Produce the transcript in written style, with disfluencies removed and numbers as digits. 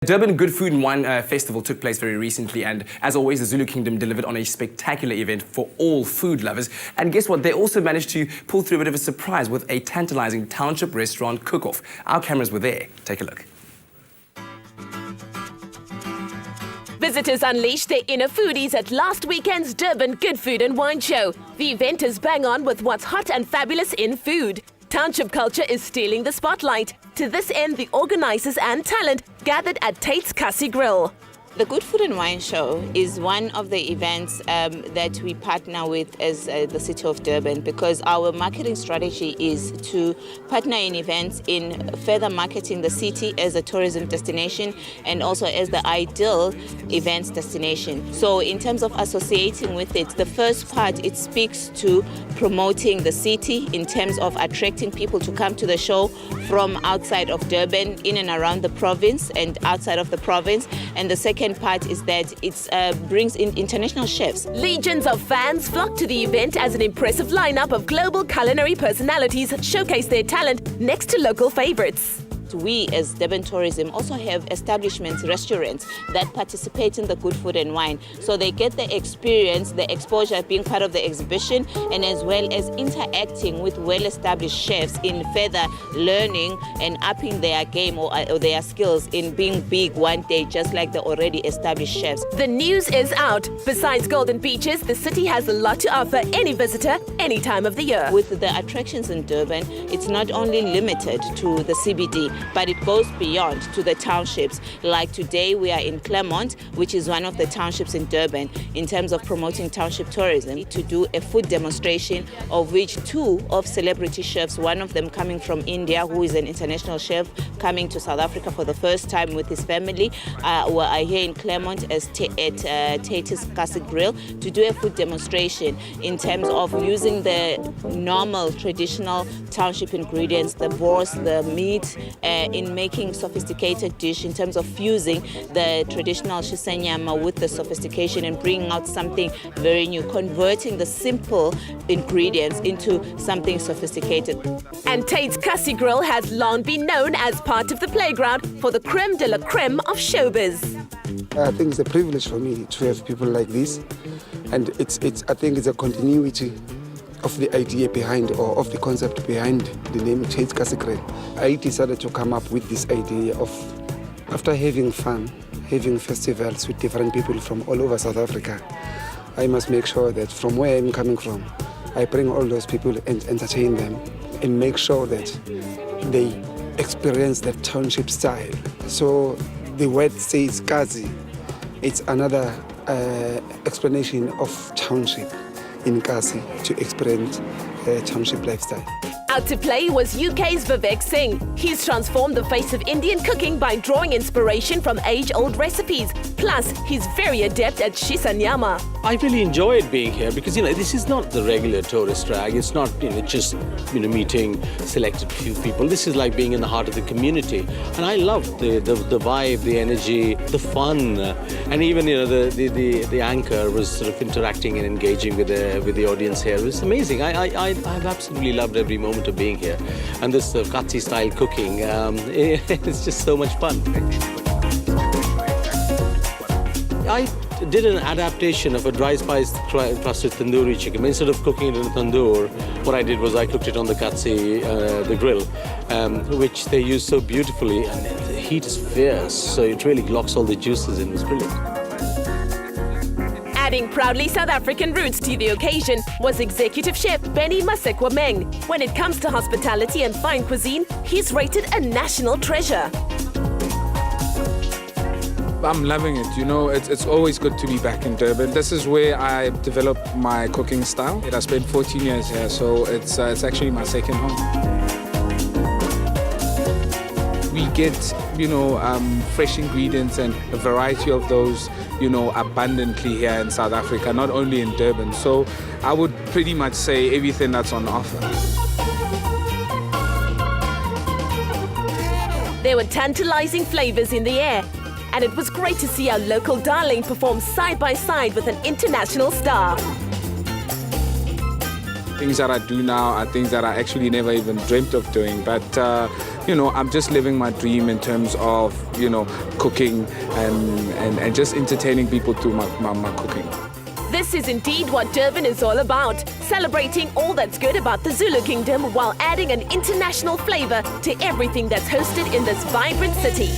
Durban Good Food and Wine Festival took place very recently, and as always, the Zulu Kingdom delivered on a spectacular event for all food lovers. And guess what? They also managed to pull through a bit of a surprise with a tantalizing township restaurant cook-off. Our cameras were there. Take a look. Visitors unleashed their inner foodies at last weekend's Durban Good Food and Wine Show. The event is bang on with what's hot and fabulous in food. Township culture is stealing the spotlight. To this end, the organisers and talent gathered at Tate's Kasi Grill. The Good Food and Wine Show is one of the events that we partner with as the City of Durban, because our marketing strategy is to partner in events in further marketing the city as a tourism destination and also as the ideal events destination. So in terms of associating with it, the first part, it speaks to promoting the city in terms of attracting people to come to the show from outside of Durban, in and around the province and outside of the province. And the second part is that it brings in international chefs. Legions of fans flocked to the event as an impressive lineup of global culinary personalities showcase their talent next to local favorites. We as Durban Tourism also have establishments, restaurants that participate in the Good Food and Wine. So they get the experience, the exposure being part of the exhibition, and as well as interacting with well-established chefs in further learning and upping their game or their skills in being big one day, just like the already established chefs. The news is out. Besides Golden Beaches, the city has a lot to offer any visitor, any time of the year. With the attractions in Durban, it's not only limited to the CBD, but it goes beyond to the townships. Like today, we are in Claremont, which is one of the townships in Durban, in terms of promoting township tourism, to do a food demonstration, of which two of celebrity chefs, one of them coming from India, who is an international chef, coming to South Africa for the first time with his family, are here in Claremont at Tate's Kasi Grill to do a food demonstration in terms of using the normal traditional township ingredients, the bors, the meat, in making sophisticated dish in terms of fusing the traditional shisanyama with the sophistication and bringing out something very new, converting the simple ingredients into something sophisticated. And Tate's Kasi Grill has long been known as part of the playground for the creme de la creme of showbiz. I think it's a privilege for me to have people like this, and I think it's a continuity of the idea behind, or of the concept behind the name Tate's Kasi Grill. I decided to come up with this idea of, after having fun, having festivals with different people from all over South Africa, I must make sure that from where I'm coming from, I bring all those people and entertain them and make sure that they experience that township style. So the word says Kasi, it's another explanation of township in Kasi, to experience township lifestyle. Out to play was UK's Vivek Singh. He's transformed the face of Indian cooking by drawing inspiration from age-old recipes. Plus, he's very adept at shisanyama. I really enjoyed being here because, this is not the regular tourist drag. It's not, just, meeting selected few people. This is like being in the heart of the community. And I loved the vibe, the energy, the fun. And even, the anchor was sort of interacting and engaging with the audience here. It was amazing. I've absolutely loved every moment of being here. And this Katsi style cooking, it's just so much fun. I did an adaptation of a dry spice crusted tandoori chicken. Instead of cooking it in a tandoor, what I did was I cooked it on the Katsi, the grill, which they use so beautifully, and the heat is fierce, so it really locks all the juices in. It was brilliant. Adding proudly South African roots to the occasion was executive chef Benny Masekwa Meng. When it comes to hospitality and fine cuisine, he's rated a national treasure. I'm loving it. It's always good to be back in Durban. This is where I developed my cooking style. I spent 14 years here, so it's actually my second home. We get, fresh ingredients and a variety of those, abundantly here in South Africa, not only in Durban. So I would pretty much say everything that's on offer. There were tantalizing flavors in the air, and it was great to see our local darling perform side by side with an international star. Things that I do now are things that I actually never even dreamt of doing. But, I'm just living my dream in terms of, cooking and just entertaining people through my cooking. This is indeed what Durban is all about, celebrating all that's good about the Zulu Kingdom while adding an international flavor to everything that's hosted in this vibrant city.